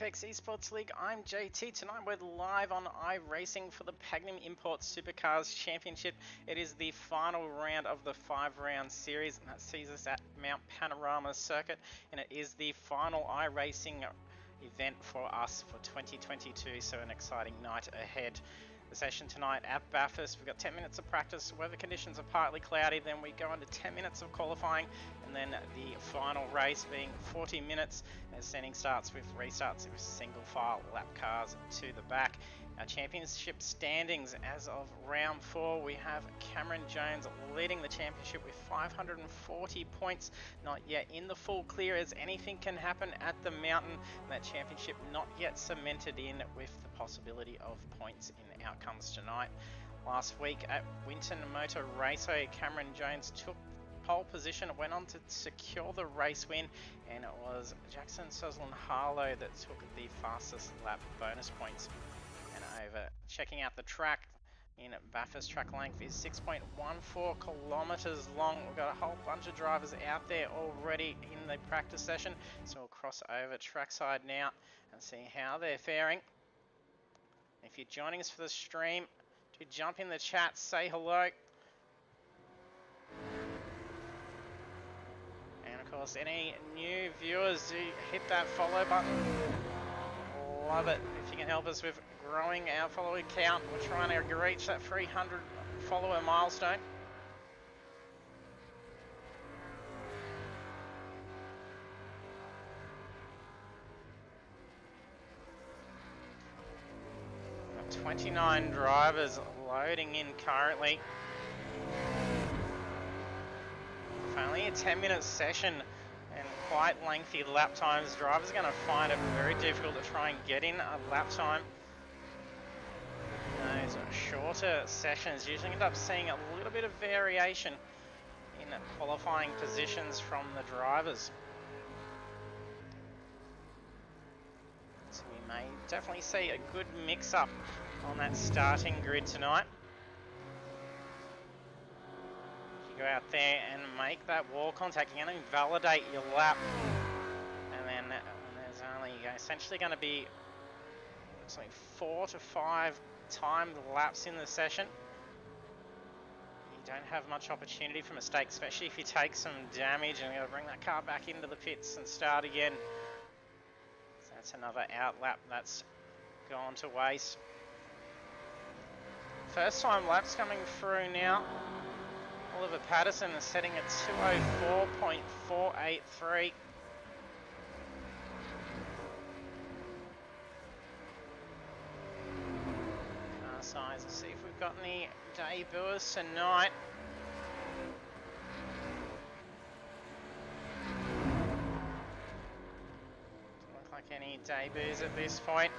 FX Esports League. I'm JT. Tonight we're live on iRacing for the Pagnian Imports Supercars Championship. It is the final round of the 5-round series, and that sees us at Mount Panorama circuit, and it is the final iRacing event for us for 2022, so an exciting night ahead. The session tonight at Bathurst, we've got 10 minutes of practice. Weather conditions are partly cloudy, then we go into 10 minutes of qualifying, and then the final race being 40 minutes as sending starts with restarts with single file lap cars to the back. Our championship standings as of round 4, we have Cameron Jones leading the championship with 540 points, not yet in the full clear as anything can happen at the mountain. That championship not yet cemented in with the possibility of points in outcomes tonight. Last week at Winton Motor Raceway, Cameron Jones took pole position, went on to secure the race win, and it was Jackson Suslin Harlow that took the fastest lap bonus points. And over checking out the track in Bathurst, track length is 6.14 kilometers long. We've got a whole bunch of drivers out there already in the practice session, so we'll cross over trackside now and see how they're faring. If you're joining us for the stream, do jump in the chat, say hello. And of course, any new viewers, do hit that follow button. Love it if you can help us with growing our following count. We're trying to reach that 300 follower milestone. Got 29 drivers loading in currently. Only a 10-minute session and quite lengthy lap times. Drivers are going to find it very difficult to try and get in a lap time. Those shorter sessions usually end up seeing a little bit of variation in qualifying positions from the drivers. So we may definitely see a good mix-up on that starting grid tonight. Go out there and make that wall contact. You're going to validate your lap, and then there's only essentially going to be like 4 to 5 timed laps in the session. You don't have much opportunity for mistakes, especially if you take some damage and you got to bring that car back into the pits and start again. So that's another out lap that's gone to waste. First time laps coming through now. Oliver Patterson is setting at 204.483. Car size, let's see if we've got any debuts tonight. Doesn't look like any debuts at this point.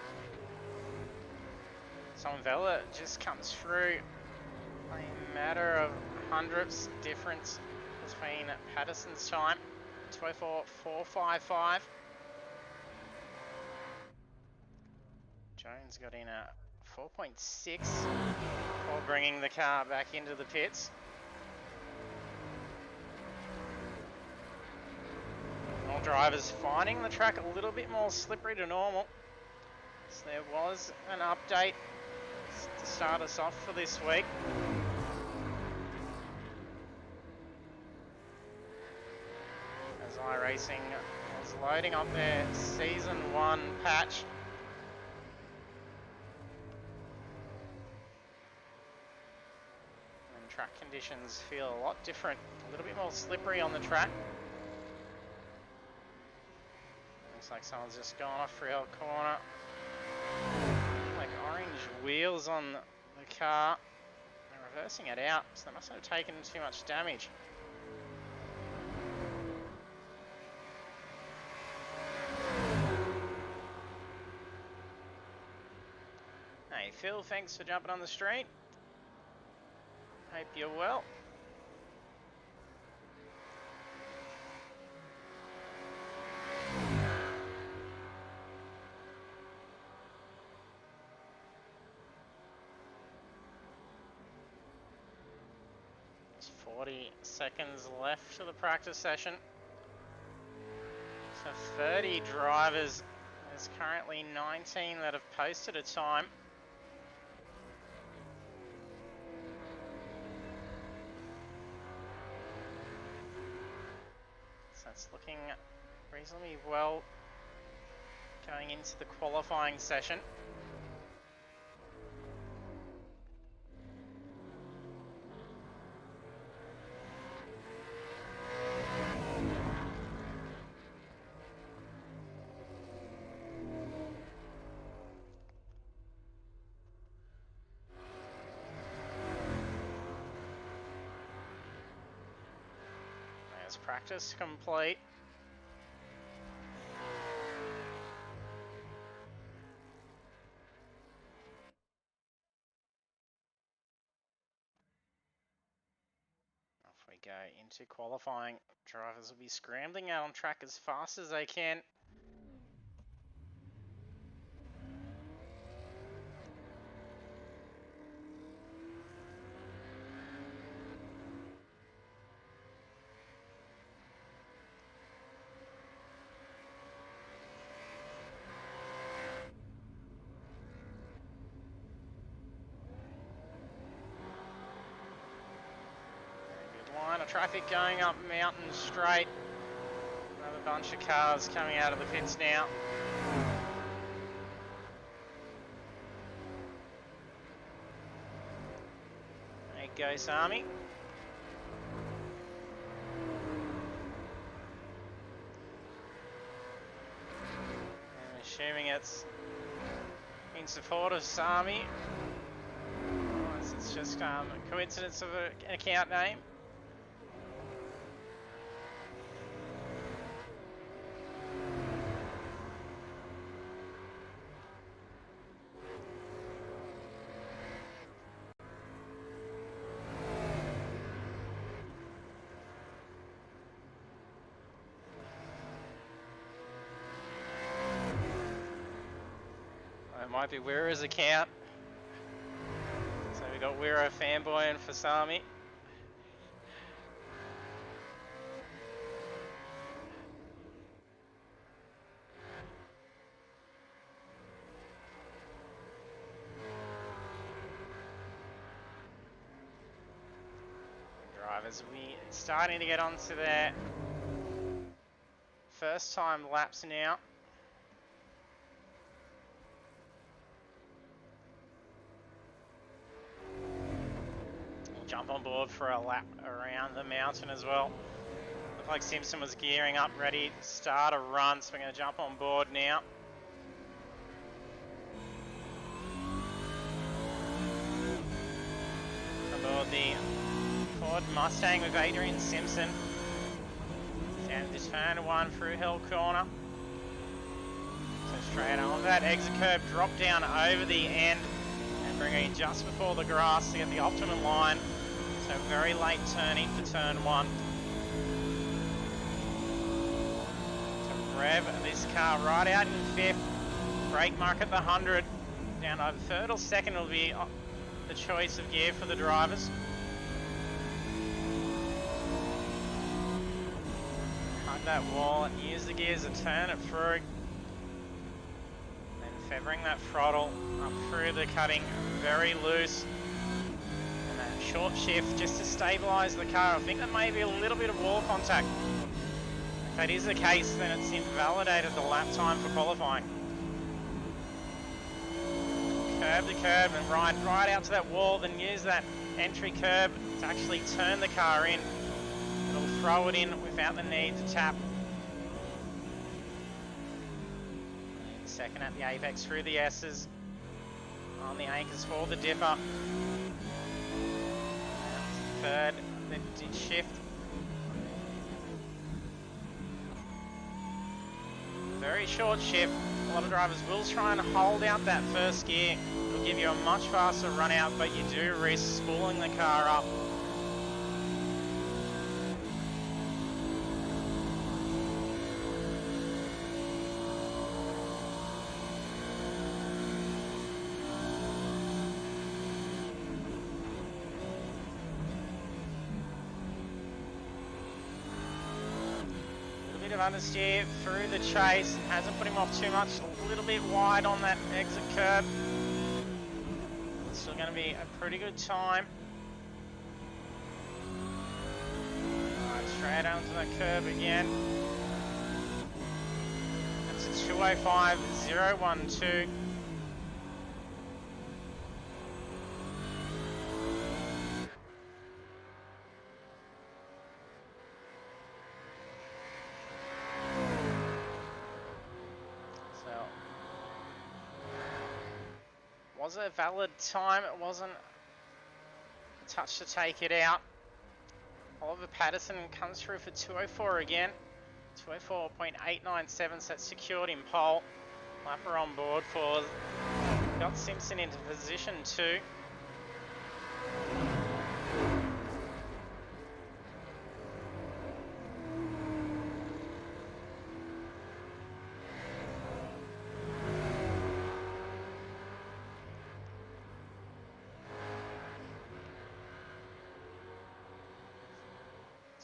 Sonvella just comes through a matter of hundredths difference between Patterson's time, 204.455. Jones got in a 4.6 before bringing the car back into the pits. All drivers finding the track a little bit more slippery to normal. So there was an update to start us off for this week. As iRacing was loading up their Season 1 patch. And track conditions feel a lot different, a little bit more slippery on the track. Looks like someone's just gone off rail corner. Like orange wheels on the car. They're reversing it out, so they must have taken too much damage. Hey Phil, thanks for jumping on the stream. Hope you're well. There's 40 seconds left to the practice session. So 30 drivers There's currently 19 that have posted a time. So it's looking reasonably well going into the qualifying session. There's practice complete. Off we go into qualifying. Drivers will be scrambling out on track as fast as they can. Line of traffic going up Mountain Straight. Another bunch of cars coming out of the pits now. There goes Army. I'm assuming it's in support of Sami. Unless it's just a coincidence of an account name. It might be Wira's account. So we got Wira fanboy and Fasami. Drivers will be starting to get onto their first time laps now. Jump on board for a lap around the mountain as well. Looked like Simpson was gearing up, ready to start a run, so we're going to jump on board now. Aboard the Ford Mustang with Adrian Simpson. Down this turn one through Hill Corner. So straight on that exit curb, drop down over the end and bring it just before the grass to get the optimum line. So very late turning for turn one. So rev this car right out in fifth. Brake mark at the 100. Down over third or second will be the choice of gear for the drivers. Hug that wall and use the gears to turn it through. Then feathering that throttle up through the cutting very loose. Short shift just to stabilise the car. I think that may be a little bit of wall contact. If that is the case, then it's invalidated the lap time for qualifying. Curb the curb and ride right out to that wall, then use that entry curb to actually turn the car in. It'll throw it in without the need to tap. Second at the apex through the S's. On the anchors for the dipper. Third, then did shift. Very short shift. A lot of drivers will try and hold out that first gear. It'll give you a much faster run out, but you do risk spooling the car up. of understeer through the chase. Hasn't put him off too much. A little bit wide on that exit curb. Still going to be a pretty good time. Alright, straight onto that curb again. That's a 2:05.012. Was a valid time, it wasn't a touch to take it out. Oliver Patterson comes through for 2:04 again. 2:04.897, so that's secured in pole. Lapper on board for, got Simpson into position 2.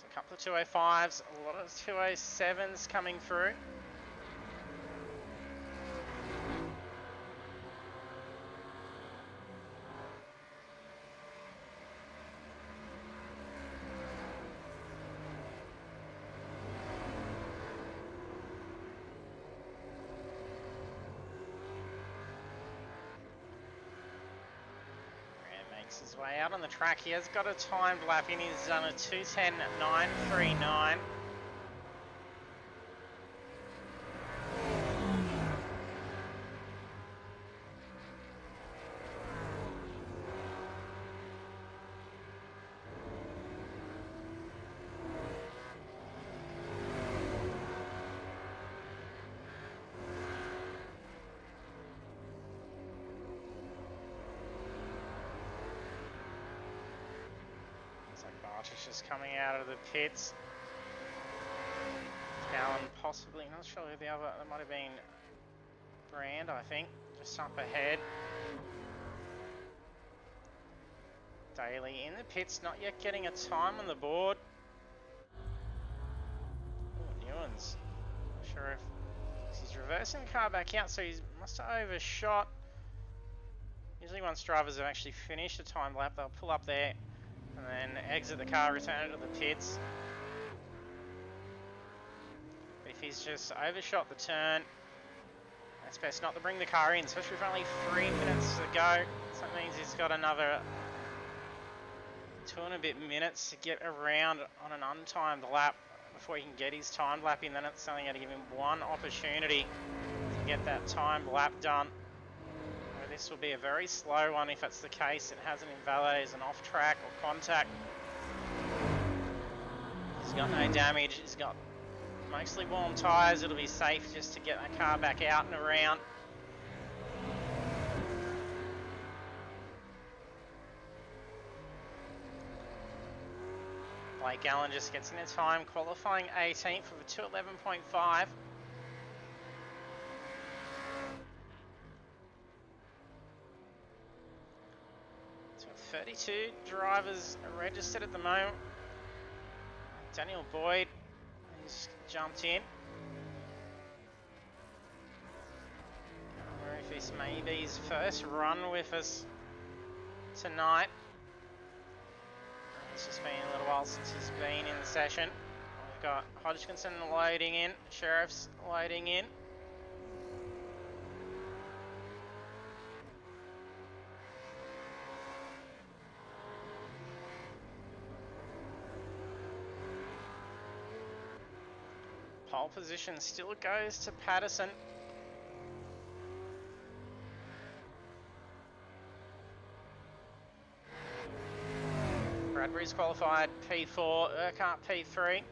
A couple of 2:05s, a lot of 2:07s coming through. His way out on the track. He has got a timed lap in. He's done a 2:10.939. Bartish is coming out of the pits. Allen possibly, not sure who the other, that might have been Brand, I think, just up ahead. Daly in the pits, not yet getting a time on the board. Oh, Newlands, not sure if he's reversing the car back out, so he must have overshot. Usually once drivers have actually finished a time lap, they'll pull up there and then exit the car, return it to the pits. But if he's just overshot the turn, it's best not to bring the car in, especially with only 3 minutes to go. So that means he's got another 2 and a bit minutes to get around on an untimed lap before he can get his timed lap in. Then it's only going to give him one opportunity to get that timed lap done. This will be a very slow one if that's the case. It hasn't invalidated as an off-track or contact. He's got no damage. He's got mostly warm tyres. It'll be safe just to get that car back out and around. Blake Allen just gets in a time, qualifying 18th with a 2:11.5. So 32 drivers are registered at the moment. Daniel Boyd has jumped in. I wonder if this may be his first run with us tonight. It's just been a little while since he's been in the session. We've got Hodgkinson loading in, Sheriff's loading in. Pole position still goes to Patterson. Bradbury's qualified P4, Urquhart P3.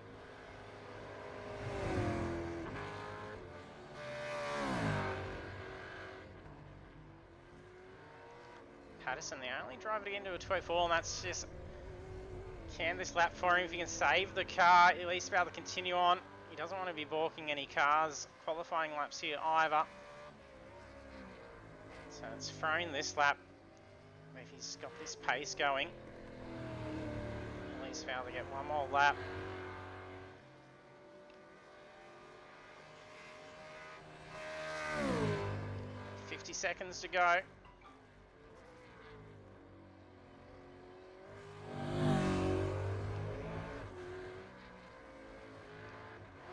Patterson, the only driver to get into a 2:04, and that's just can this lap for him. If he can save the car, he'll at least be able to continue on. He doesn't want to be balking any cars, qualifying laps here either. So it's thrown this lap. If he's got this pace going, at least be able to get one more lap. 50 seconds to go.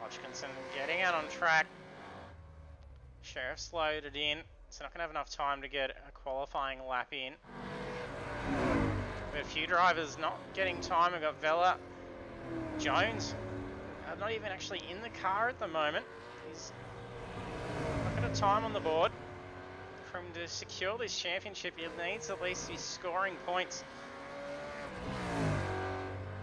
Hodgkinson getting out on track. Sheriff's loaded in, so not going to have enough time to get a qualifying lap in. But a few drivers not getting time. We've got Vela, Jones, not even actually in the car at the moment. He's not got a time on the board. For him to secure this championship, he needs at least be scoring points.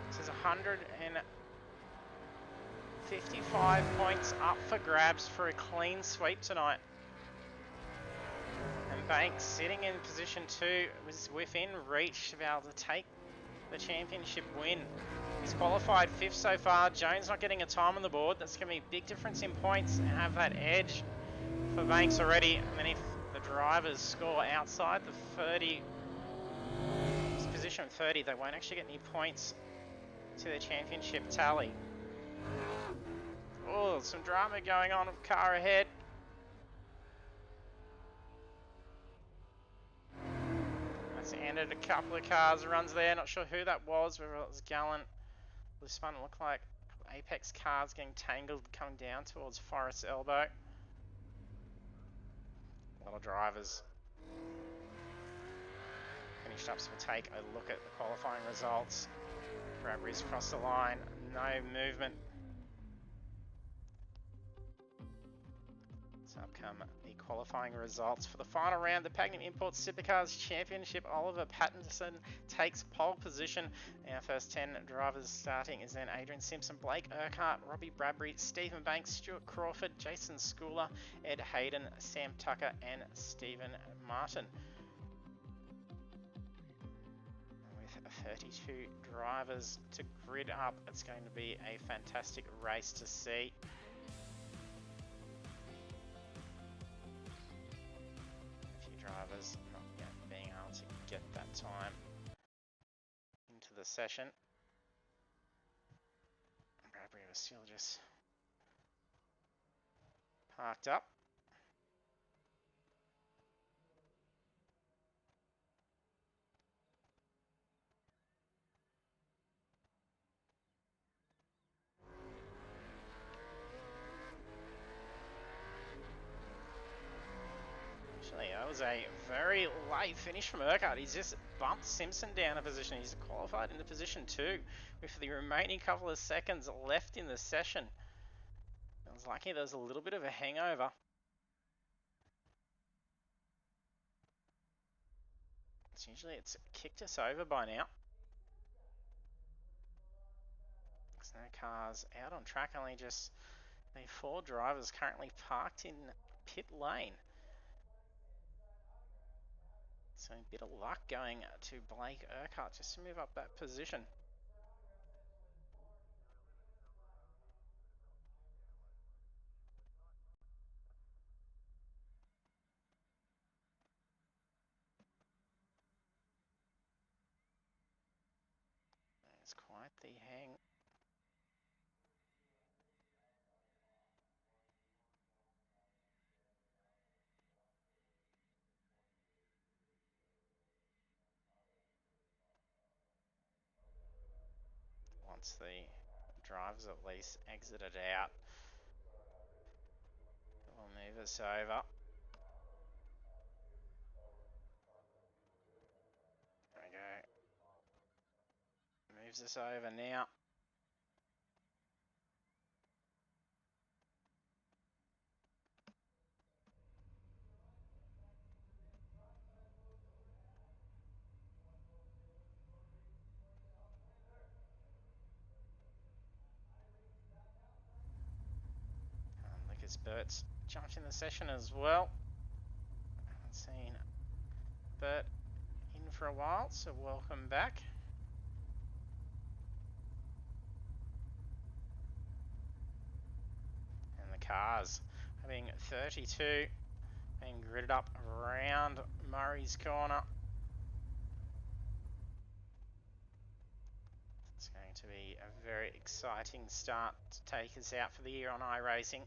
This is 155 points up for grabs for a clean sweep tonight. And Banks sitting in position 2 was within reach to be able to take the championship win. He's qualified 5th so far. Jones not getting a time on the board. That's going to be a big difference in points and have that edge for Banks already. And then if the drivers score outside the 30, position 30, they won't actually get any points to the championship tally. Oh, some drama going on with car ahead. That's ended a couple of cars runs there. Not sure who that was, whether it was Gallant. This one looked like Apex cars getting tangled coming down towards Forest Elbow. A lot of drivers finished up, so we'll take a look at the qualifying results. Bradbury's across the line, no movement. So up come the qualifying results for the final round. The Pagnian Imports Supercars Championship. Oliver Pattinson takes pole position. Our first 10 drivers starting is then Adrian Simpson, Blake Urquhart, Robbie Bradbury, Stephen Banks, Stuart Crawford, Jason Schooler, Ed Hayden, Sam Tucker and Stephen Martin. With 32 drivers to grid up, it's going to be a fantastic race to see. Drivers not yet being able to get that time into the session. Bradbury was still just parked up. Actually, that was a very late finish from Urquhart. He's just bumped Simpson down a position. He's qualified into position 2 with the remaining couple of seconds left in the session. It was lucky there was a little bit of a hangover. Usually it's kicked us over by now. There's no cars out on track, only just the 4 drivers currently parked in pit lane. So a bit of luck going to Blake Urquhart just to move up that position. It's quite the hang. Once the drivers at least exited out, it will move us over. There we go. Moves us over now. Lucas Burt's jumped in the session as well. I haven't seen Burt in for a while, so welcome back. And the cars having 32 being gridded up around Murray's corner. It's going to be a very exciting start to take us out for the year on iRacing.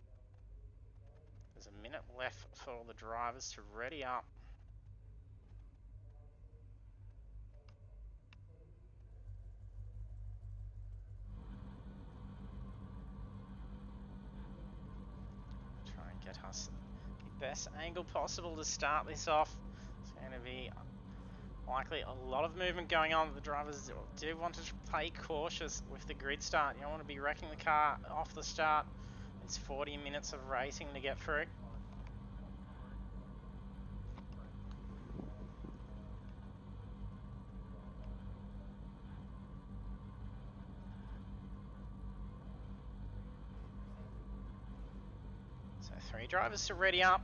There's a minute left for all the drivers to ready up. Try and get us the best angle possible to start this off. It's going to be likely a lot of movement going on. The drivers do want to play cautious with the grid start. You don't want to be wrecking the car off the start. It's 40 minutes of racing to get through. So 3 drivers to ready up.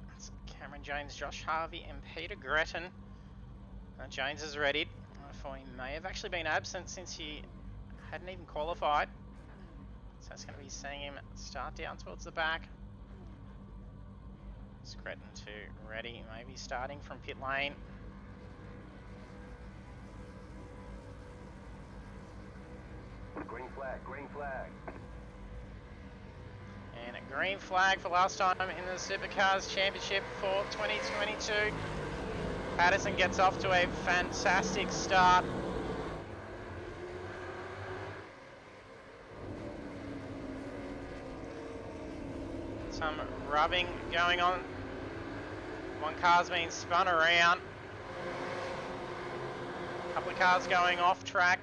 That's Cameron Jones, Josh Harvey and Peter Gretton. Jones is readied. I thought he may have actually been absent since he hadn't even qualified. So it's going to be seeing him start down towards the back. Gretton to ready, maybe starting from pit lane. Green flag, green flag. And a green flag for last time in the Supercars Championship for 2022. Patterson gets off to a fantastic start. Some rubbing going on. One car's been spun around. A couple of cars going off track.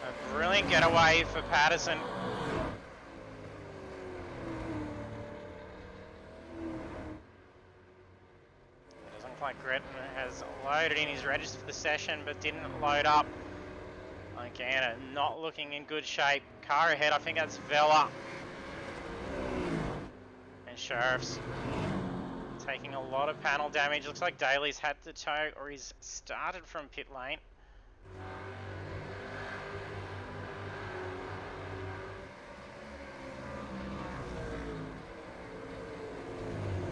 A brilliant getaway for Patterson. It doesn't look like Gretton has loaded in. He's registered for the session but didn't load up. Again, not looking in good shape. Car ahead, I think that's Vela. And Sheriff's taking a lot of panel damage. Looks like Daly's had to tow, or he's started from pit lane.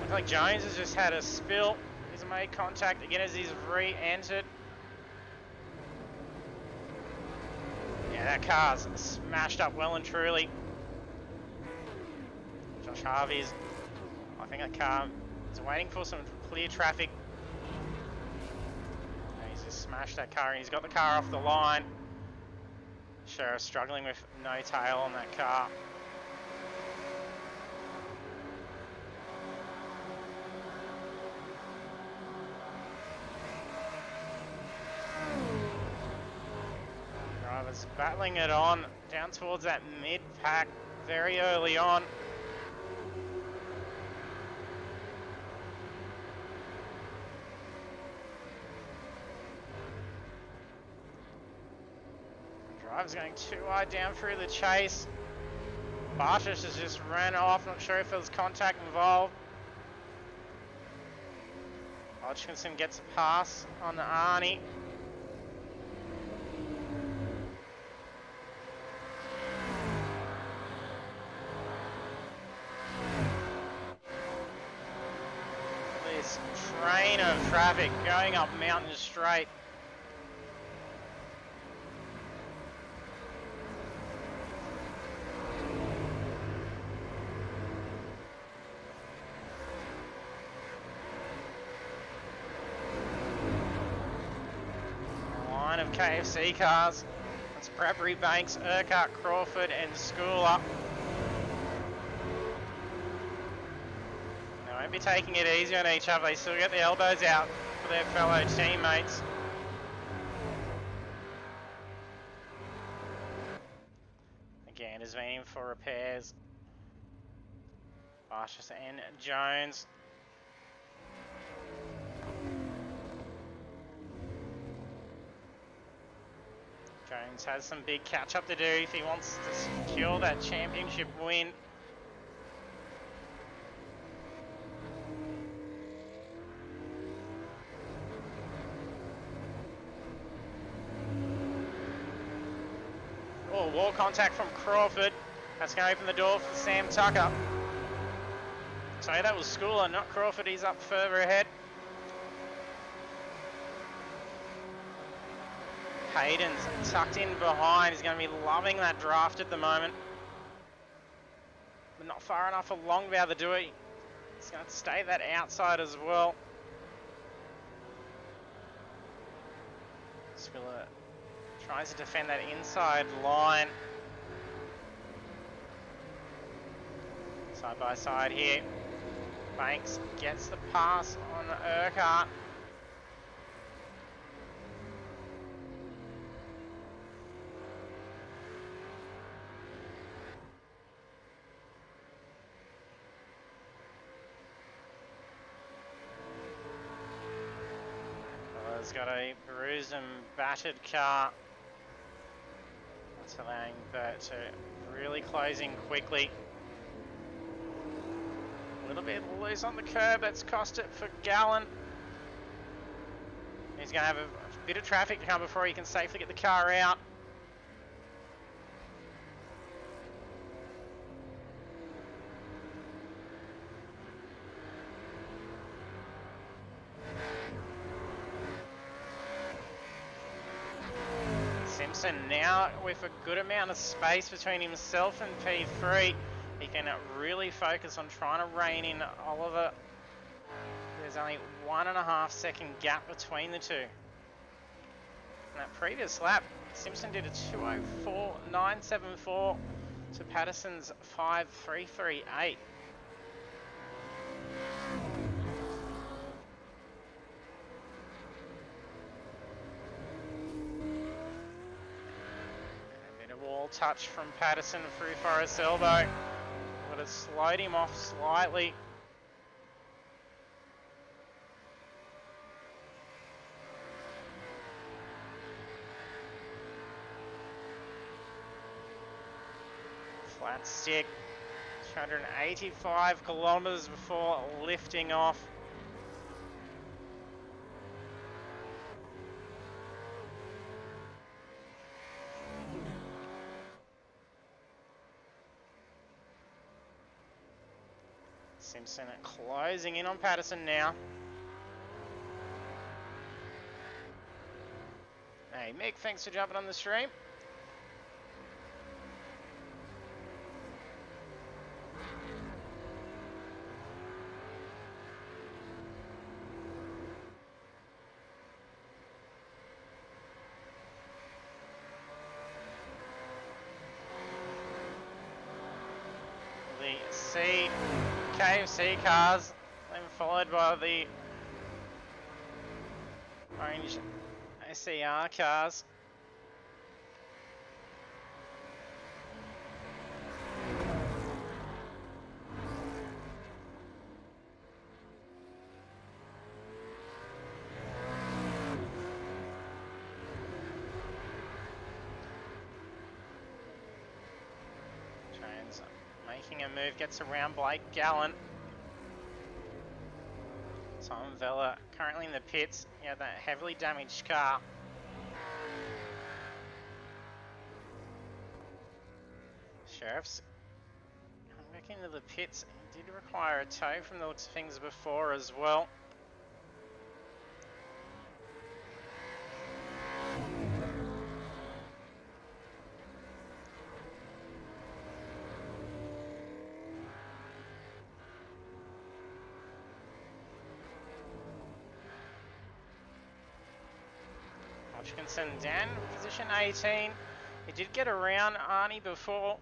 Looks like Jones has just had a spill. He's made contact again as he's re-entered. Yeah, that car's smashed up well and truly. Josh Harvey's, I think that car is waiting for some clear traffic. And he's just smashed that car and he's got the car off the line. Sheriff struggling with no tail on that car. Drivers battling it on down towards that mid-pack very early on. Driver's going too wide down through the chase. Bartish has just ran off, not sure if there was contact involved. Hodgkinson gets a pass on Arnie. This train of traffic going up Mountain Straight. Of KFC cars. That's Bradbury, Banks, Urquhart, Crawford and Schooler. They won't be taking it easy on each other. They still get the elbows out for their fellow teammates. Again, is been in for repairs. Bartius and Jones. Jones has some big catch up to do if he wants to secure that championship win. Oh, wall contact from Crawford. That's going to open the door for Sam Tucker. So that was Schooler, not Crawford. He's up further ahead. Hayden's tucked in behind. He's going to be loving that draft at the moment. But not far enough along to be able to do it. He's going to stay that outside as well. Spiller tries to defend that inside line. Side by side here. Banks gets the pass on Urquhart. He's got a bruised and battered car. That's allowing Burt to really close in quickly. A little bit loose on the curb, that's cost it for Gallen. He's going to have a bit of traffic to come before he can safely get the car out. Simpson now with a good amount of space between himself and P3. He can really focus on trying to rein in Oliver. There's only 1.5 second gap between the two. In that previous lap, Simpson did a 2:04.974 to Patterson's 5:338. Touch from Patterson through Forrest's elbow. Would have slowed him off slightly. Flat stick. 285 kilometers before lifting off. Simpson closing in on Patterson now. Hey Mick, thanks for jumping on the stream. The KFC cars, then followed by the orange SER cars. Trains making a move, gets around Blake Gallen. Tom Vella currently in the pits. He had that heavily damaged car. Sheriff's come back into the pits. He did require a tow from the looks of things before as well. Hodgkinson down, position 18. He did get around Arnie before.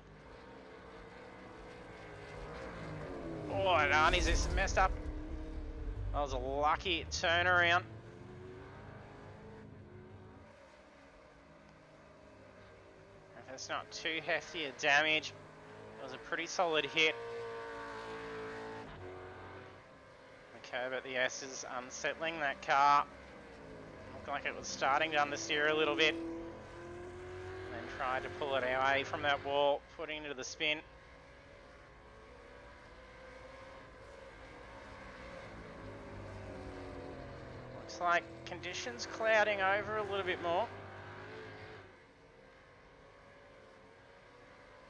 Oh, and Arnie's just messed up. That was a lucky turnaround. If it's not too hefty a damage, it was a pretty solid hit. The curb at the S is unsettling that car. Looked like it was starting to understeer a little bit. And then tried to pull it away from that wall, putting it into the spin. Looks like conditions clouding over a little bit more.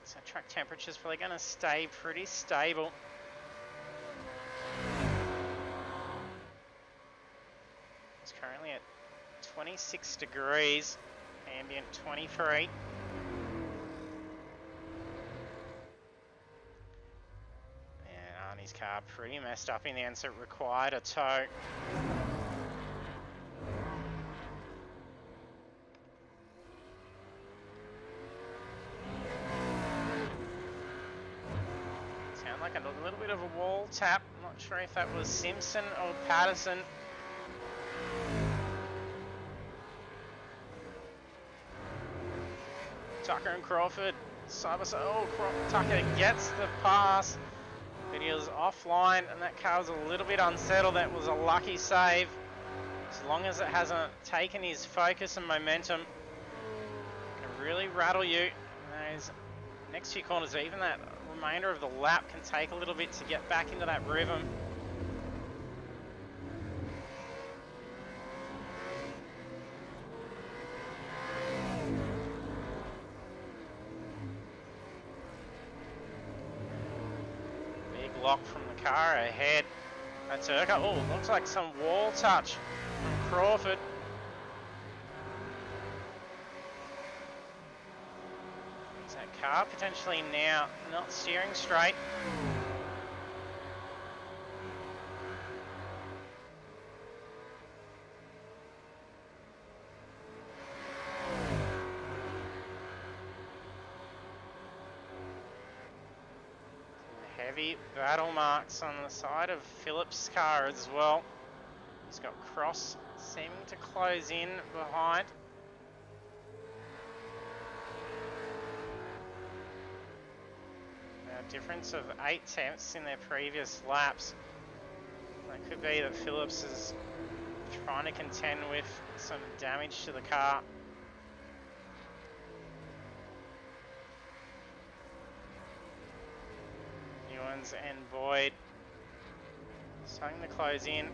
So track temperature's probably going to stay pretty stable. It's currently at 26 degrees Ambient 23. And Arnie's car pretty messed up in the end, so it required a tow. Sound like a little bit of a wall tap. I'm not sure if that was Simpson or Patterson. Tucker and Crawford, side by side. Oh, Tucker gets the pass, but he was offline, and that car was a little bit unsettled. That was a lucky save. As long as it hasn't taken his focus and momentum, it can really rattle you. And those next few corners, even that remainder of the lap, can take a little bit to get back into that rhythm. Lock from the car ahead. That's Urquhart. Oh, looks like some wall touch from Crawford. Is that car potentially now not steering straight? Heavy battle marks on the side of Phillips' car as well. He's got Cross seeming to close in behind. A difference of 8 tenths in their previous laps. It could be that Phillips is trying to contend with some damage to the car. And Boyd starting to close in.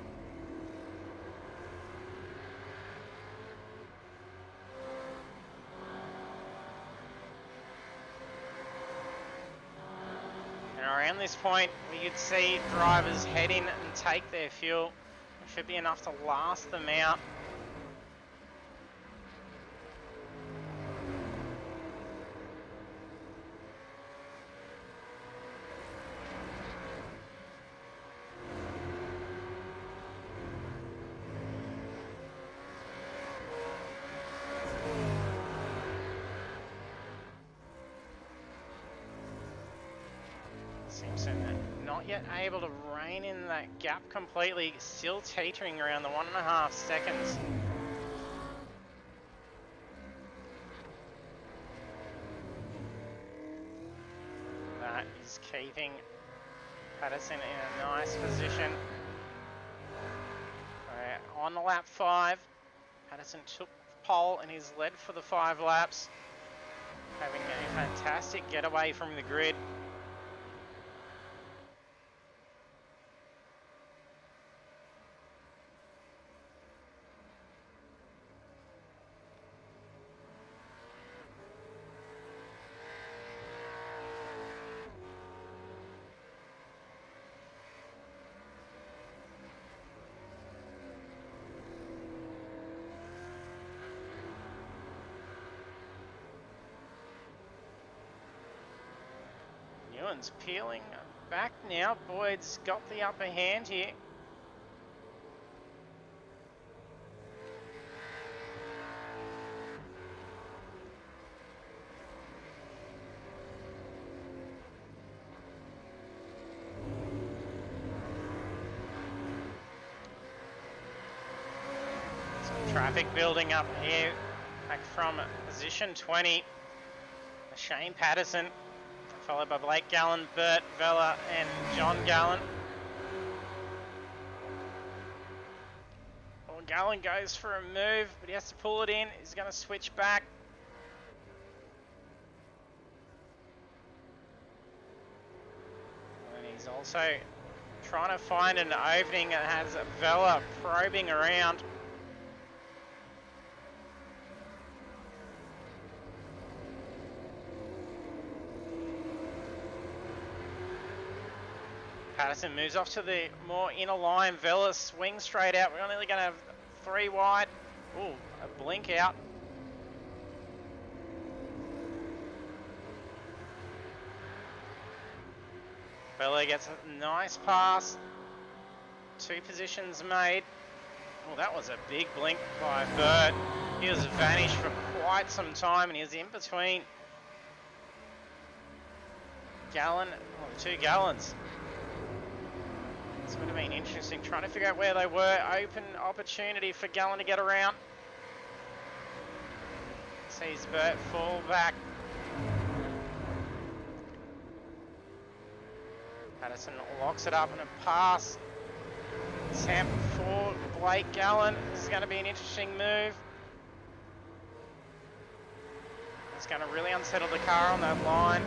And around this point, we could see drivers head in and take their fuel. It should be enough to last them out. Simpson not yet able to rein in that gap completely, still teetering around the 1.5 seconds. That is keeping Patterson in a nice position. On the lap 5, Patterson took pole and is led for the 5 laps, having a fantastic getaway from the grid. Ewan's peeling back now. Boyd's got the upper hand here. Some traffic building up here, back from position 20. Shane Patterson, followed by Blake Gallen, Bert Vella and John Gallen. Well, Gallen goes for a move, but he has to pull it in. He's going to switch back. And he's also trying to find an opening that has Vella probing around. Patterson moves off to the more inner line. Vella swings straight out. We're only going to have 3 wide. Ooh, a blink out. Bella gets a nice pass. 2 positions made. Oh, that was a big blink by Burt. He was vanished for quite some time, and he was in between Gallon, well, the 2 Gallons. This would have been interesting, trying to figure out where they were. Open opportunity for Gallon to get around. Sees Burt fall back. Patterson locks it up and a pass. Temp for Blake Gallon. This is going to be an interesting move. It's going to really unsettle the car on that line.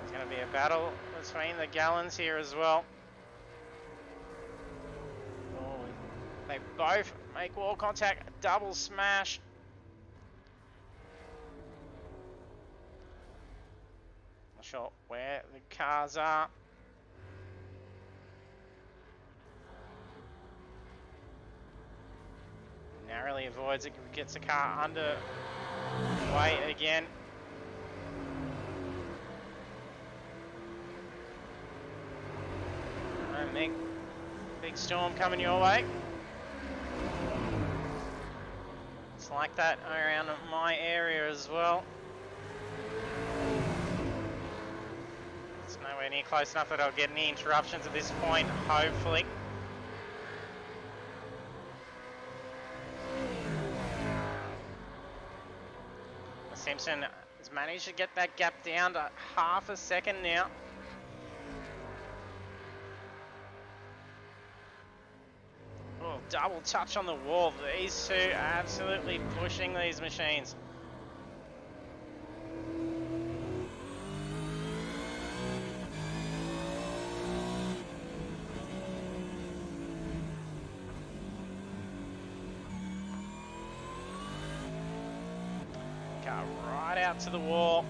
It's going to be a battle between the Gallons here as well. Oh, they both make wall contact, double smash. Not sure where the cars are. Narrowly avoids it, gets the car under way again. Big storm coming your way. It's like that around my area as well. It's nowhere near close enough that I'll get any interruptions at this point, hopefully. Simpson has managed to get that gap down to half a second now. Oh, double touch on the wall. These two absolutely pushing these machines. Car right out to the wall.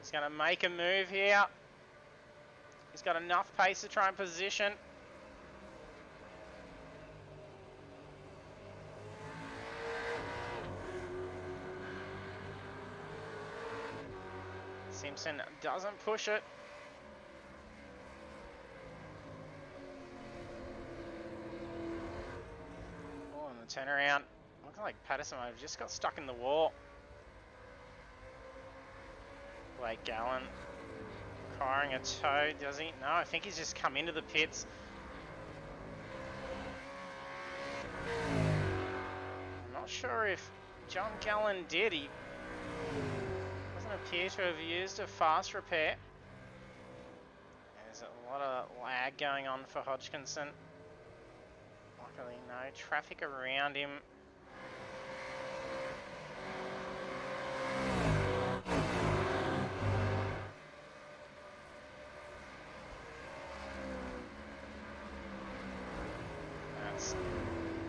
He's going to make a move here. He's got enough pace to try and position. Simpson doesn't push it. Oh, and the turnaround. Looks like Patterson might have just got stuck in the wall. Blake Gallon acquiring a tow, does he? No, I think he's just come into the pits. I'm not sure if John Gallon did. He doesn't appear to have used a fast repair. There's a lot of lag going on for Hodgkinson. Luckily, no traffic around him.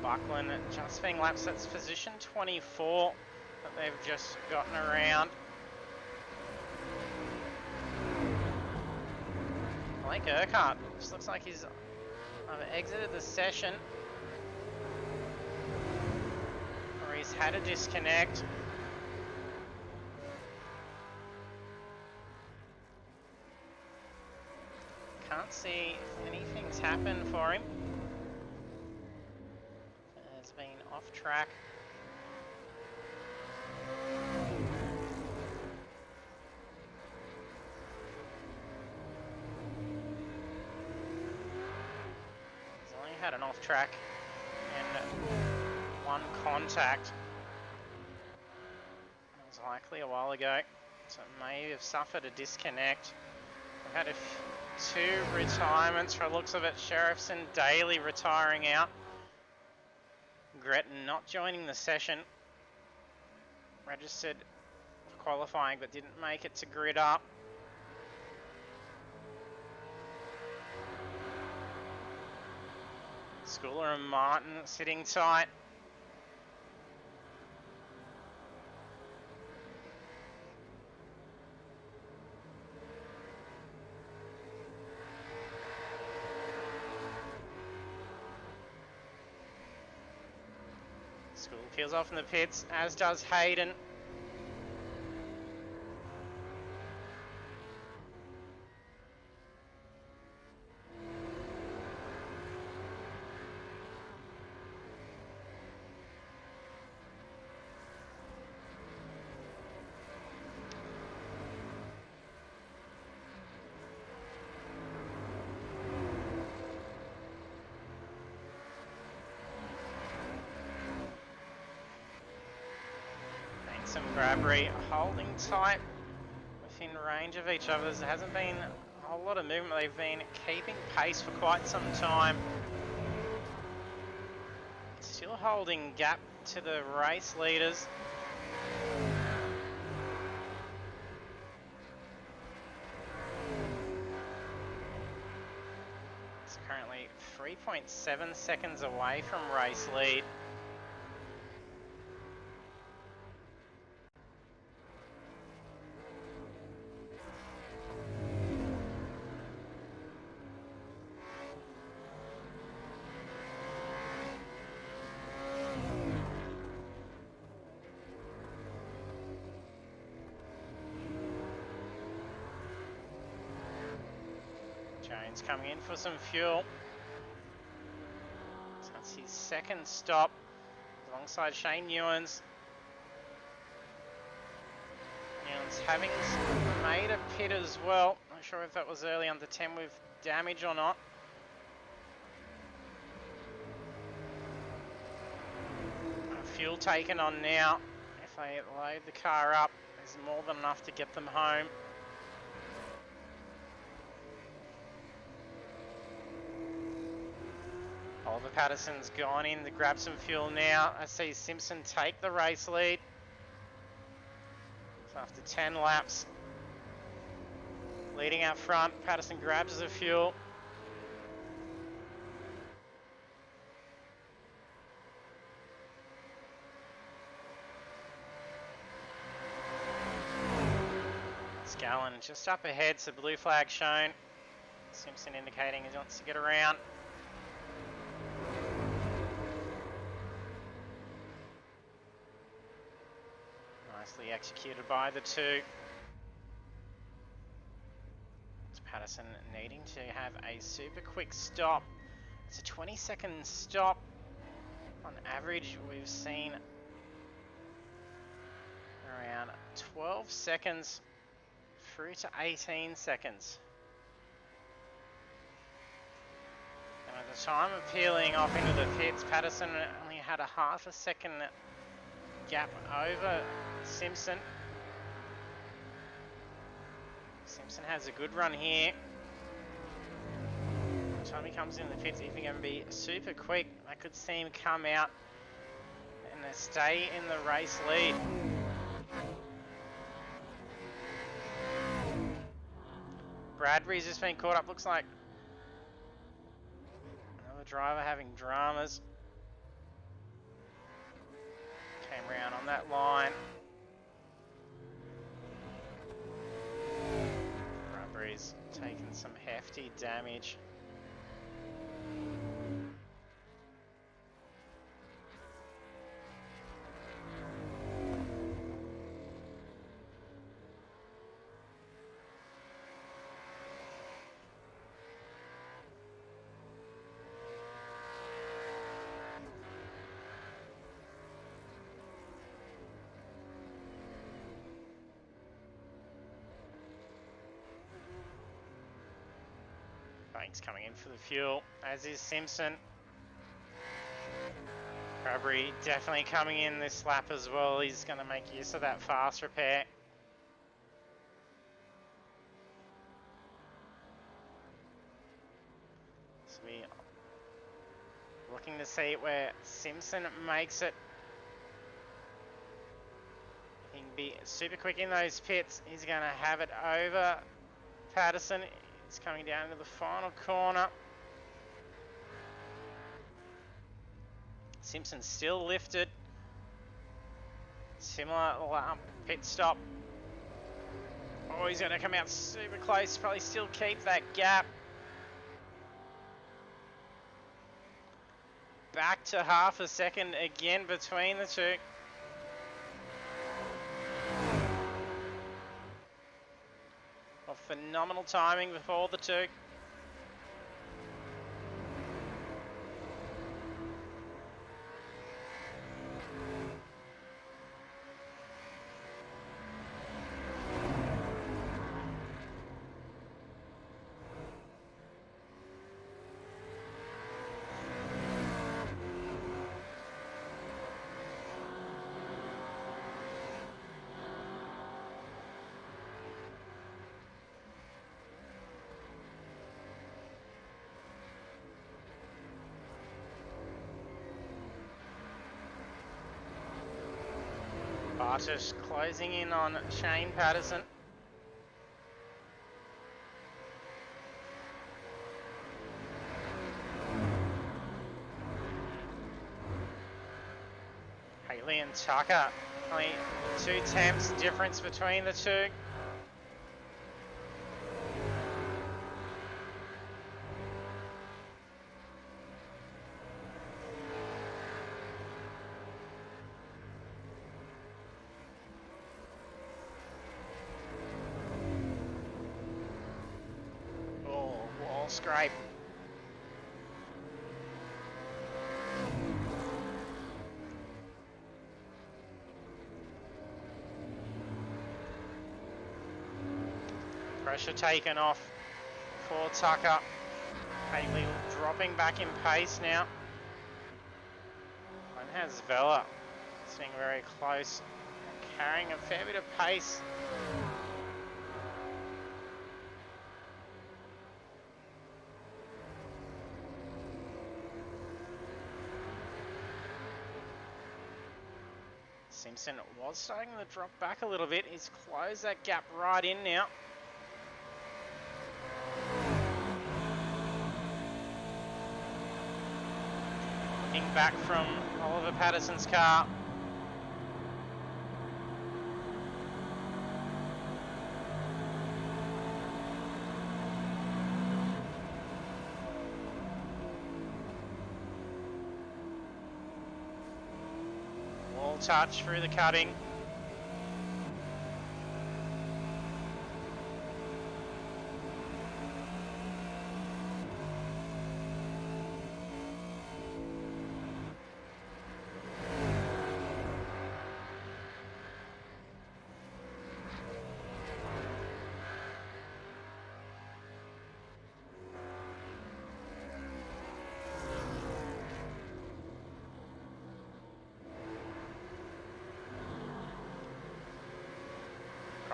Buckland just being laps. That's position 24 that they've just gotten around. Blake Urquhart just looks like he's exited the session, or he's had a disconnect. Can't see if anything's happened for him. Been off track. He's only had an off track and one contact. It was likely a while ago, so it may have suffered a disconnect. We've had 2 retirements for looks of it. Sheriffs and Daly retiring out. Gretton not joining the session, registered for qualifying but didn't make it to grid up. Schooler and Martin sitting tight. School peels off in the pits, as does Hayden. Thanks and Bradbury holding tight within range of each other. There hasn't been a whole lot of movement. They've been keeping pace for quite some time. Still holding gap to the race leaders. It's currently 3.7 seconds away from race lead. Jones coming in for some fuel. So that's his second stop alongside Shane Newens. Newens having made a pit as well. Not sure if that was early under 10 with damage or not. Fuel taken on now. If they load the car up, there's more than enough to get them home. Oliver Patterson's gone in to grab some fuel now. I see Simpson take the race lead. So after 10 laps, leading out front, Patterson grabs the fuel. Scallon just up ahead, so blue flag shown. Simpson indicating he wants to get around. Nicely executed by the two. It's Patterson needing to have a super quick stop. It's a 20-second stop. On average, we've seen around 12 seconds through to 18 seconds. And at the time of peeling off into the pits, Patterson only had a half a second gap over Simpson. Simpson has a good run here. By the time he comes in the pits, if he's going to be super quick, I could see him come out and stay in the race lead. Bradbury's just been caught up, looks like another driver having dramas. Came round on that line. Bradbury's taken some hefty damage. Banks coming in for the fuel, as is Simpson. Bradbury definitely coming in this lap as well. He's going to make use of that fast repair. So we're looking to see where Simpson makes it. He can be super quick in those pits. He's going to have it over Patterson. He's coming down to the final corner. Simpson still lifted. Similar pit stop. Oh, he's going to come out super close. Probably still keep that gap. back to half a second again between the two. Of phenomenal timing before the two. Bartosz closing in on Shane Patterson. Haley and Tucker, only 2 tenths difference between the two. Scrape. Pressure taken off for Tucker. Haley dropping back in pace now. And has Vela staying very close, carrying a fair bit of pace. Simpson was starting to drop back a little bit. He's closed that gap right in now. Looking back from Oliver Patterson's car. Touch through the cutting.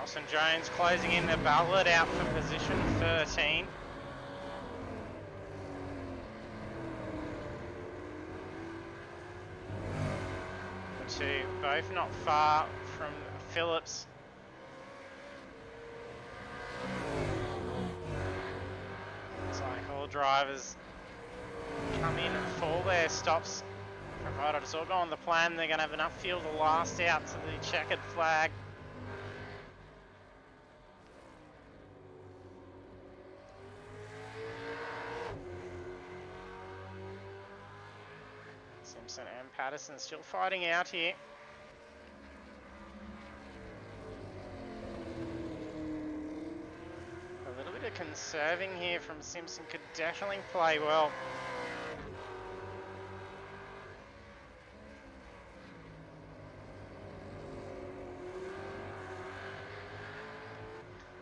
Cross and Jones closing in the ballot out for position 13. The two both not far from Phillips. Looks like all drivers come in for their stops. Provided it's all go on the plan, they're going to have enough fuel to last out to the checkered flag. Simpson and Patterson still fighting out here. A little bit of conserving here from Simpson could definitely play well.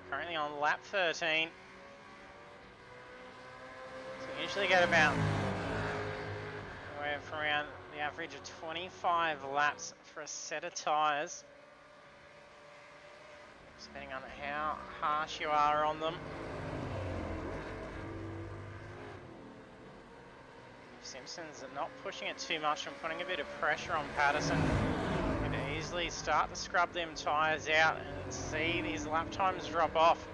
Currently on lap 13. So we usually get about from around the average of 25 laps for a set of tyres, depending on how harsh you are on them. Simpson's not pushing it too much and putting a bit of pressure on Patterson. He can easily start to scrub them tyres out and see these lap times drop off.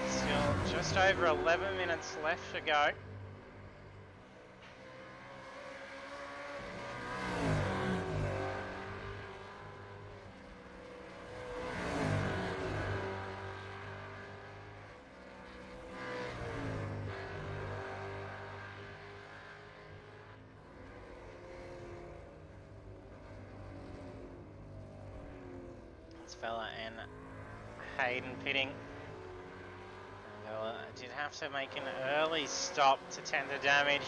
Still just over 11 minutes left to go. Vella and Hayden pitting. Vella did have to make an early stop to tend to damage.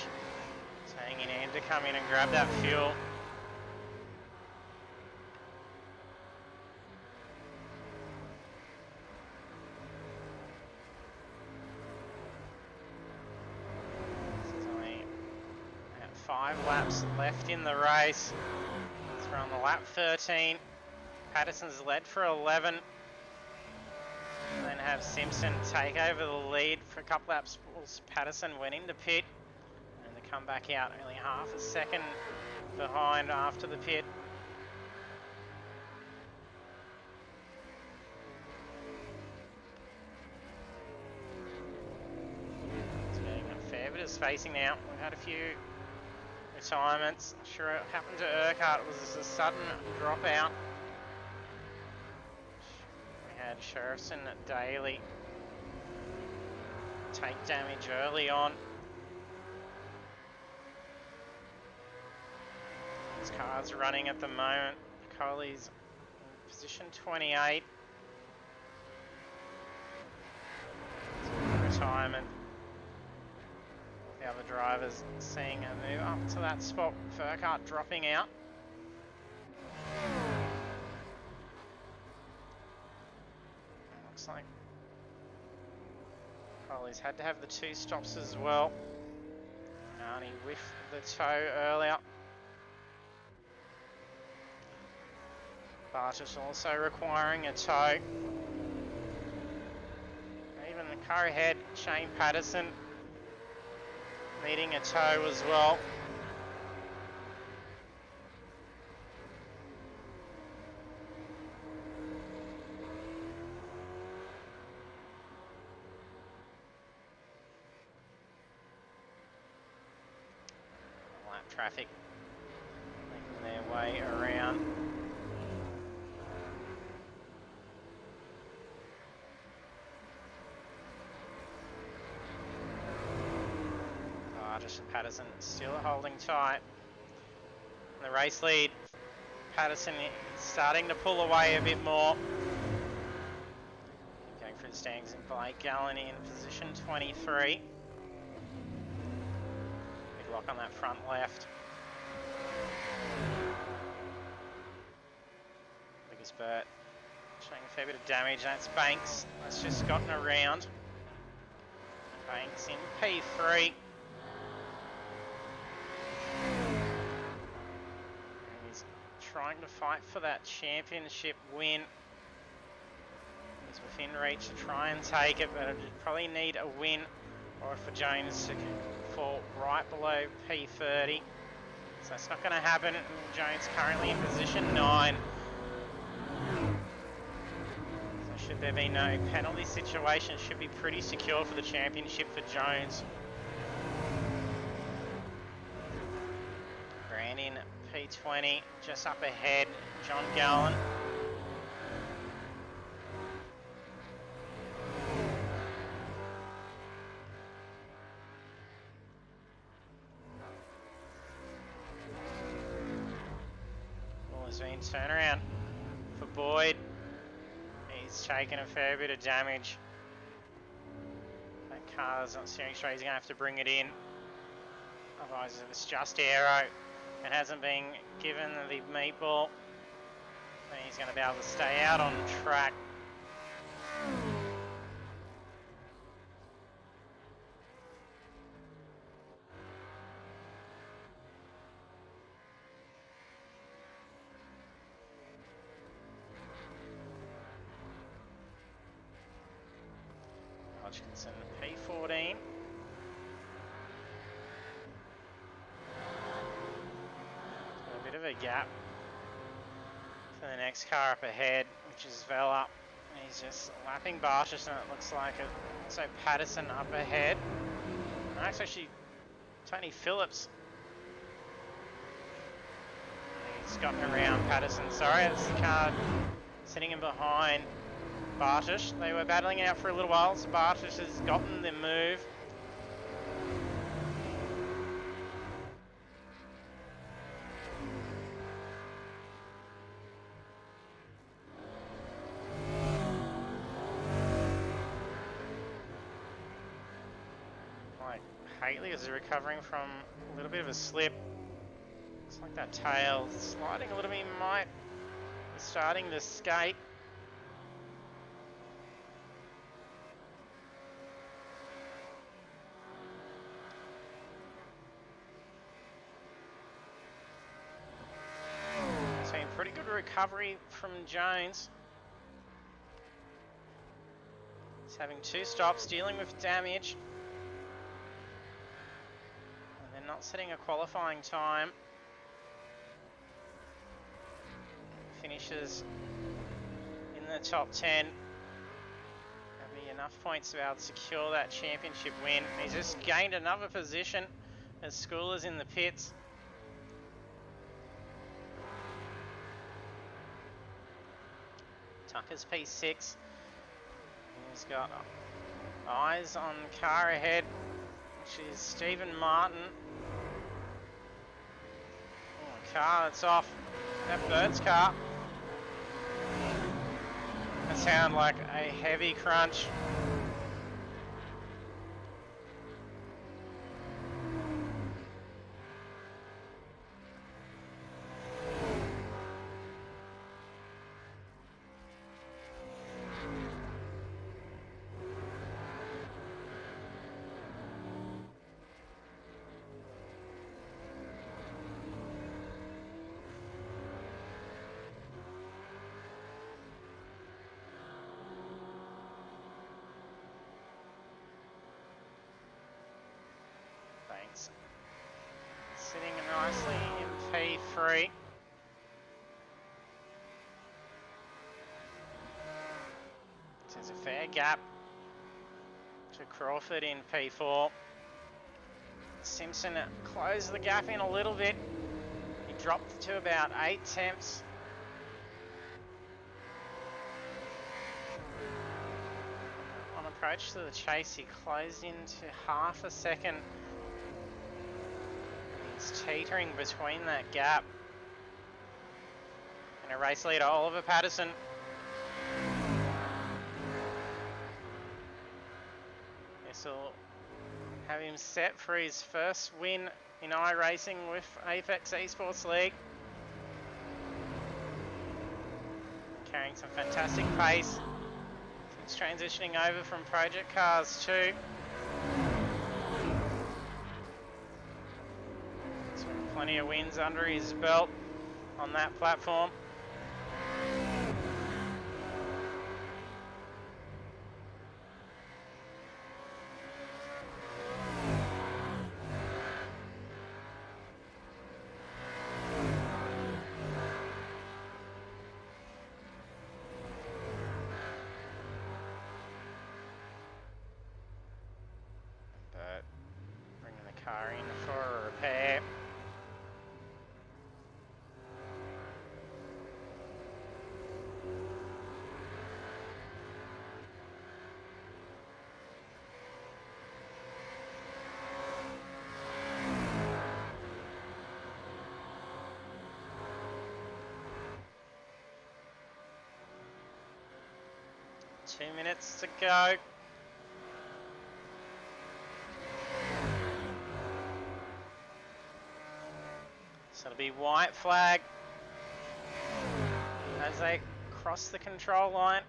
So hanging in to come in and grab that fuel. There's only 5 laps left in the race. We're on the lap 13. Patterson's led for 11. And then have Simpson take over the lead for a couple laps. Patterson went into pit. And to come back out only half a second behind after the pit. It's getting a fair bit of spacing now. We've had a few retirements. Sure it happened to Urquhart. It was just a sudden dropout. We had Sheriffson Daly take damage early on. This car's running at the moment. Coley's in position 28. Retirement. The other drivers seeing a move up to that spot. Urquhart dropping out. Looks like Coley's had to have the 2 stops as well. And he whiffed the toe earlier. Bartis also requiring a toe. Even the car ahead, Shane Patterson needing a toe as well. Lap traffic making their way around. And Patterson still holding tight. In the race lead, Patterson is starting to pull away a bit more. Going through the standings, and Blake Gallen in position 23. Big lock on that front left. Biggest Burt showing a fair bit of damage. That's Banks. That's just gotten around. Banks in P3. Trying to fight for that championship win. He's within reach to try and take it, but it'd probably need a win or for Jones to fall right below P30. So that's not going to happen. Jones currently in position 9. So should there be no penalty situation, should be pretty secure for the championship for Jones. Brandon P20 just up ahead, John Gallen. Ball has been turned around for Boyd. He's taken a fair bit of damage. That car's not steering straight, he's going to have to bring it in. Otherwise, if it's just aero, it hasn't been given the meatball, then he's going to be able to stay out on track. Hodgkinson P14. Of a gap for the next car up ahead, which is Vella. He's just lapping Bartis, and it looks like it. So Patterson up ahead. No, it's actually Tony Phillips. He's gotten around Patterson. Sorry, it's the car sitting in behind Bartis. They were battling it out for a little while, so Bartis has gotten the move. Haley is recovering from a little bit of a slip. Looks like that tail sliding a little bit, might be starting to skate. Seen pretty good recovery from Jones. He's having 2 stops, dealing with damage. And they're not setting a qualifying time. Finishes in the top 10. That'll be enough points to be able to secure that championship win. He's just gained another position as Schoolers in the pits. Tucker's P6. He's got eyes on car ahead, which is Stephen Martin. Oh, car that's off. That Bird's car. That sounds like a heavy crunch. Sitting nicely in P3. There's a fair gap to Crawford in P4. Simpson closed the gap in a little bit. He dropped to about 8 tenths. On approach to the chase, he closed into half a second. He's teetering between that gap. And a race leader, Oliver Patterson. This will have him set for his first win in iRacing with Apex Esports League. Carrying some fantastic pace. He's transitioning over from Project Cars too. Plenty of wins under his belt on that platform. But bringing the car in for a repair. Two minutes to go. So it'll be white flag as they cross the control line.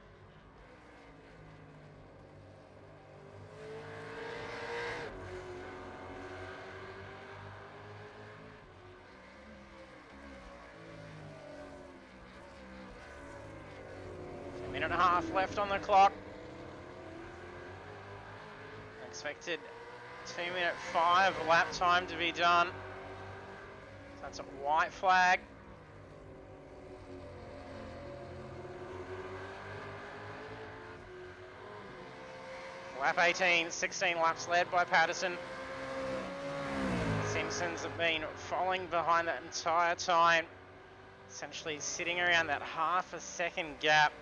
Minute and a half left on the clock. Expected 2-minute 5 lap time to be done. So that's a white flag. Lap 18, 16 laps led by Patterson. Simpsons have been following behind that entire time, essentially sitting around that half a second gap.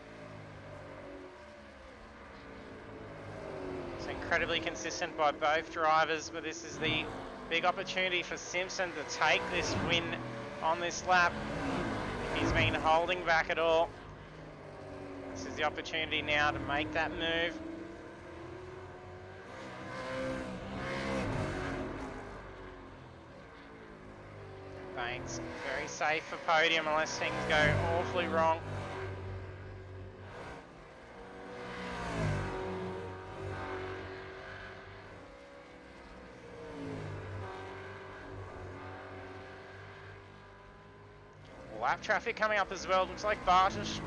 It's incredibly consistent by both drivers, but this is the big opportunity for Simpson to take this win on this lap. He's been holding back at all. This is the opportunity now to make that move. Banks, very safe for podium unless things go awfully wrong. Lap traffic coming up as well. Looks like Bartosz.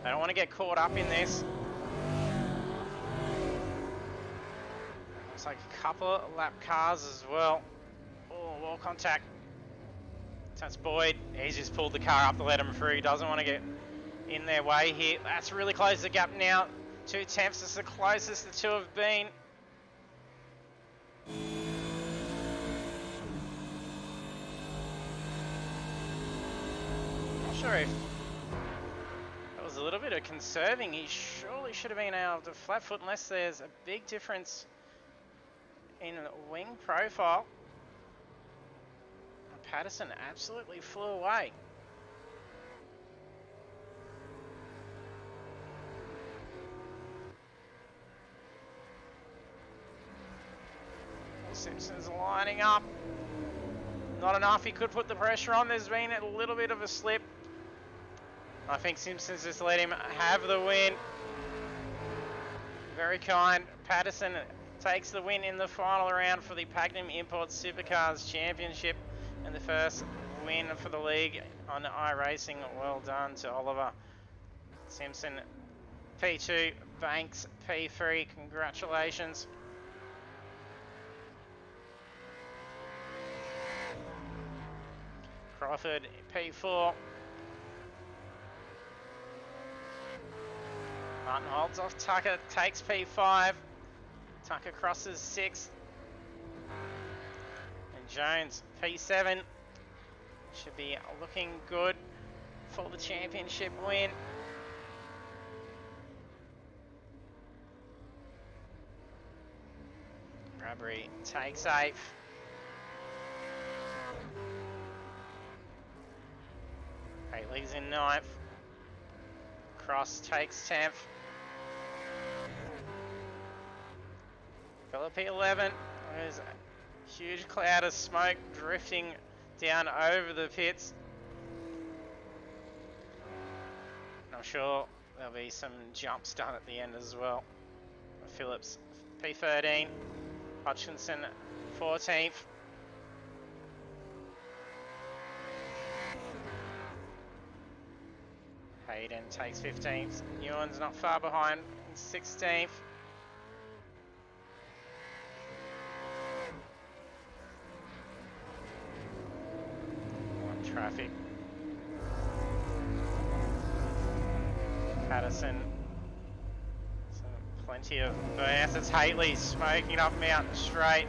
They don't want to get caught up in this. Looks like a couple of lap cars as well. Oh, wall contact. That's Boyd. He's just pulled the car up to let him through. He doesn't want to get in their way here. That's really closed the gap now. 2/10 is the closest the two have been. Not sure if that was a little bit of conserving. He surely should have been able to flat foot unless there's a big difference in wing profile. Patterson absolutely flew away. Simpson's lining up. Not enough, he could put the pressure on. There's been a little bit of a slip. I think Simpson's just let him have the win. Very kind. Patterson takes the win in the final round for the Pagnian Imports Supercars Championship and the first win for the league on iRacing. Well done to Oliver. Simpson P2, Banks P3. Congratulations. Crawford P4. Martin holds off Tucker, takes P5. Tucker crosses 6th. And Jones P7. Should be looking good for the championship win. Bradbury takes 8th. Haley's in 9th. Cross takes 10th. Philippi 11. There's a huge cloud of smoke drifting down over the pits. I'm sure there'll be some jumps done at the end as well. Phillips P13. Hutchinson 14th. Hayden takes 15th. Ewan's not far behind, 16th. Traffic. Patterson. Plenty of burns. It's Haley smoking up Mountain Straight.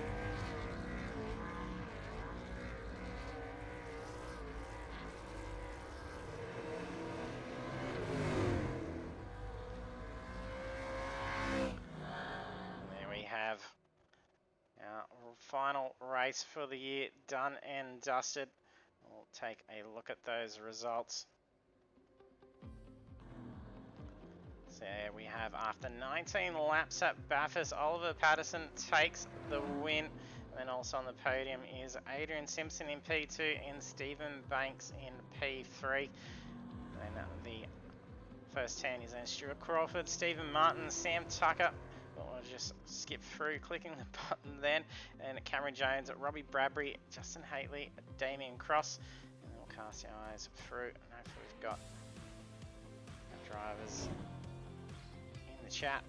There we have our final race for the year done and dusted. We'll take a look at those results. So we have, after 19 laps at Bathurst, Oliver Patterson takes the win. And then also on the podium is Adrian Simpson in P2 and Stephen Banks in P3. And the first 10 is then Stuart Crawford, Stephen Martin, Sam Tucker. We'll just skip through clicking the button then. And Cameron Jones, Robbie Bradbury, Justin Haley, Damien Cross. And then we'll cast our eyes through and hopefully we've got our drivers in the chat.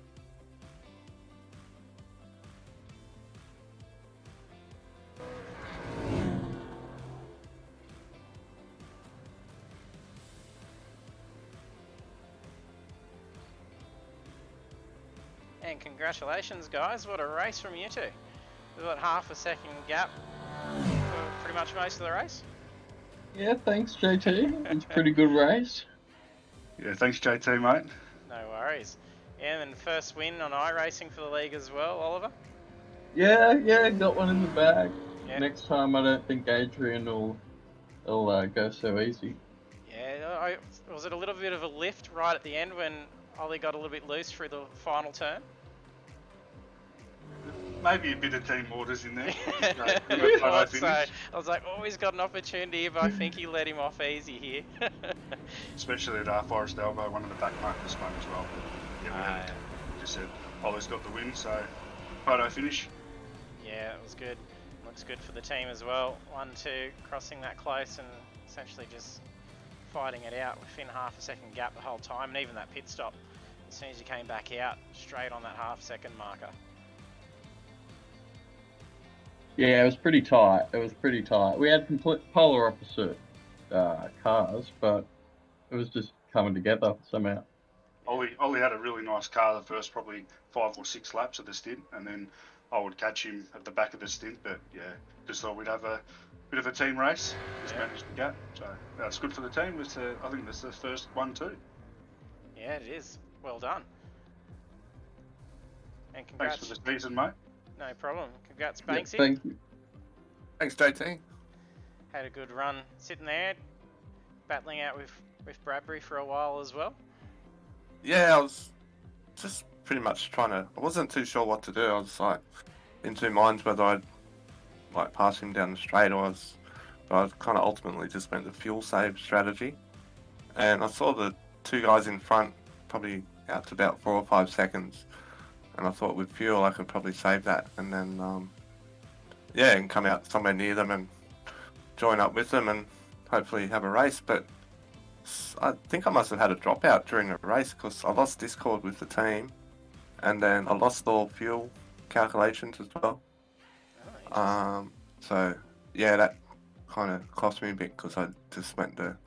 And congratulations guys, what a race from you two. We've got half a second gap for pretty much most of the race. Yeah, thanks JT, it's a pretty good race. Yeah, thanks JT mate. No worries. Yeah, and then first win on iRacing for the league as well, Oliver. Yeah, got one in the bag. Yeah. Next time I don't think Adrian will go so easy. Yeah, was it a little bit of a lift right at the end when Ollie got a little bit loose through the final turn? Maybe a bit of team orders in there. Just, I good photo thought so. finish. I was like, oh, he's got an opportunity, but I think he let him off easy here. Especially at Forest Elbow, one of the back markers spun as well. But yeah, we had just said Ollie's got the win, so photo finish. Yeah, it was good. Looks good for the team as well. 1-2, crossing that close and essentially just fighting it out within half a second gap the whole time, and even that pit stop. As soon as you came back out, straight on that half-second marker. Yeah, it was pretty tight. It was pretty tight. We had complete polar opposite cars, but it was just coming together somehow. Ollie had a really nice car the first probably 5 or 6 laps of the stint, and then I would catch him at the back of the stint. But yeah, just thought we'd have a bit of a team race. Just managed to get. So that's good for the team. It's I think that's the first one too. Yeah, it is. Well done. And congrats. Thanks for the season, mate. No problem. Congrats, Yeah, Banksy. thank you. Thanks, JT. Had a good run sitting there, battling out with Bradbury for a while as well. Yeah, I was just pretty much trying to. I wasn't too sure what to do. I was like in two minds whether I'd like pass him down the straight or I kind of ultimately just went the fuel save strategy. And I saw the two guys in front probably out to about 4 or 5 seconds, and I thought with fuel I could probably save that, and then and come out somewhere near them and join up with them and hopefully have a race. But I think I must have had a dropout during the race because I lost Discord with the team, and then I lost all fuel calculations as well. So yeah, that kind of cost me a bit because I just went the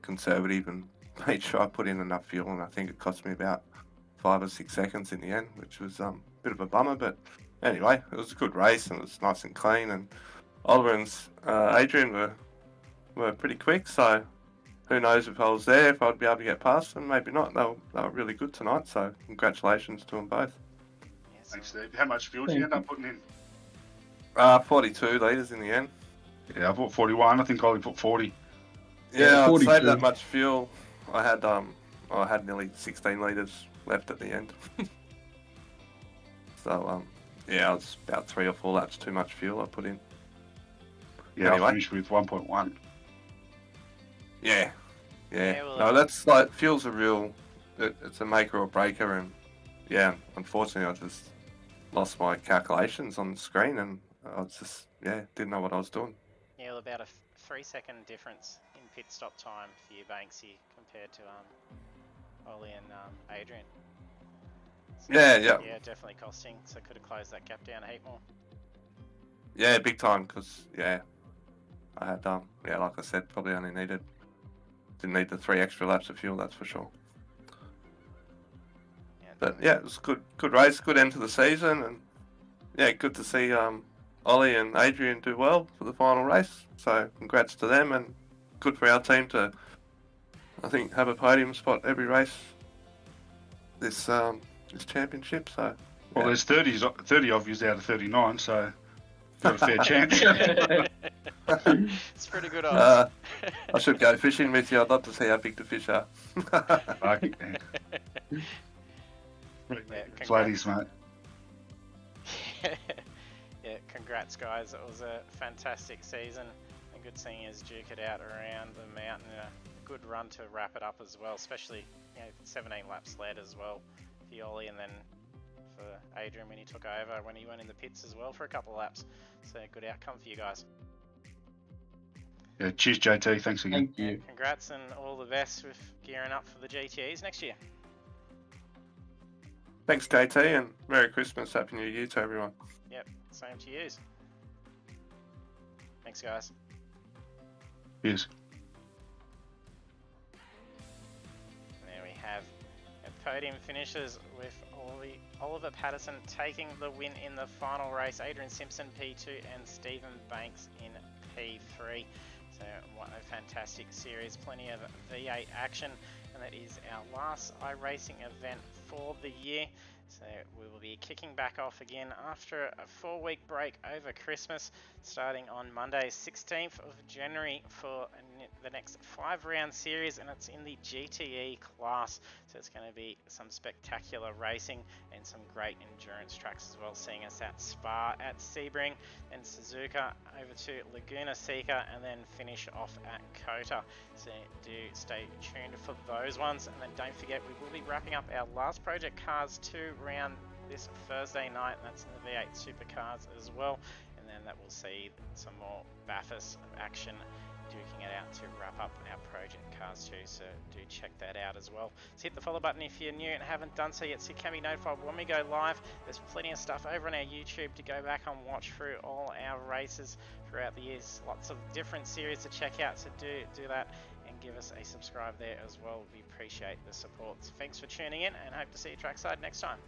conservative and made sure I put in enough fuel, and I think it cost me about 5 or 6 seconds in the end, which was a bit of a bummer. But anyway, it was a good race and it was nice and clean, and Oliver and Adrian were pretty quick, so who knows if I was there, if I'd be able to get past them, maybe not. They were really good tonight, so congratulations to them both. Yes, Thanks, Steve. How much fuel did you end up putting in? 42 litres in the end. Yeah, I put 41. I think Ollie put 40. Yeah, I 42. saved that much fuel. I had nearly 16 litres left at the end. So yeah, it was about 3 or 4 laps too much fuel I put in. Yeah, Anyway. I finished with 1.1. Yeah. well, No, that's like fuel's a real. It's a maker or breaker, and yeah, unfortunately, I just lost my calculations on the screen, and I was just didn't know what I was doing. Yeah, well, about a 3-second difference in pit stop time for you, Banksy, compared to Ollie and Adrian. So, Yeah. Yeah, definitely costing. So could have closed that gap down a heap more. Yeah, big time, because I had like I said, probably only didn't need the 3 extra laps of fuel, that's for sure. Yeah, But yeah, it was good race, good end to the season, and yeah, good to see Ollie and Adrian do well for the final race. So congrats to them, and good for our team to, I think, have a podium spot every race this championship. So Well, there's 30 of you out of 39, so got a fair chance. it's pretty good odds. I should go fishing with you. I'd love to see how big the fish are. Flatties, mate. Yeah, congrats guys. It was a fantastic season and good seeing us duke it out around the mountain. A good run to wrap it up as well, especially 17 laps led as well for Yoli, and then for Adrian when he took over, when he went in the pits as well for a couple of laps. So good outcome for you guys. Yeah, cheers, JT. Thanks again. Thank you. Congrats and all the best with gearing up for the GTEs next year. Thanks, JT, and Merry Christmas, Happy New Year to everyone. Yep, same to you. Thanks guys. Cheers. And there we have a podium finishes with Oliver Patterson taking the win in the final race, Adrian Simpson P2 and Stephen Banks in P3. So what a fantastic series, plenty of V8 action, and that is our last iRacing event for the year. So we will be kicking back off again after a 4-week break over Christmas, starting on Monday 16th of January for the next 5-round series, and it's in the GTE class. So it's going to be some spectacular racing and some great endurance tracks as well, seeing us at Spa, at Sebring, then Suzuka, over to Laguna Seca, and then finish off at Kota. So do stay tuned for those ones, and then don't forget we will be wrapping up our last Project Cars 2 round this Thursday night, and that's in the V8 Supercars as well, and then that will see some more Bathurst action, duking it out to wrap up our Project Cars 2, so do check that out as well. So hit the follow button if you're new and haven't done so yet, so you can be notified when we go live. There's plenty of stuff over on our YouTube to go back and watch through all our races throughout the years. Lots of different series to check out, so do that and give us a subscribe there as well. We appreciate the support. So thanks for tuning in, and hope to see you trackside next time.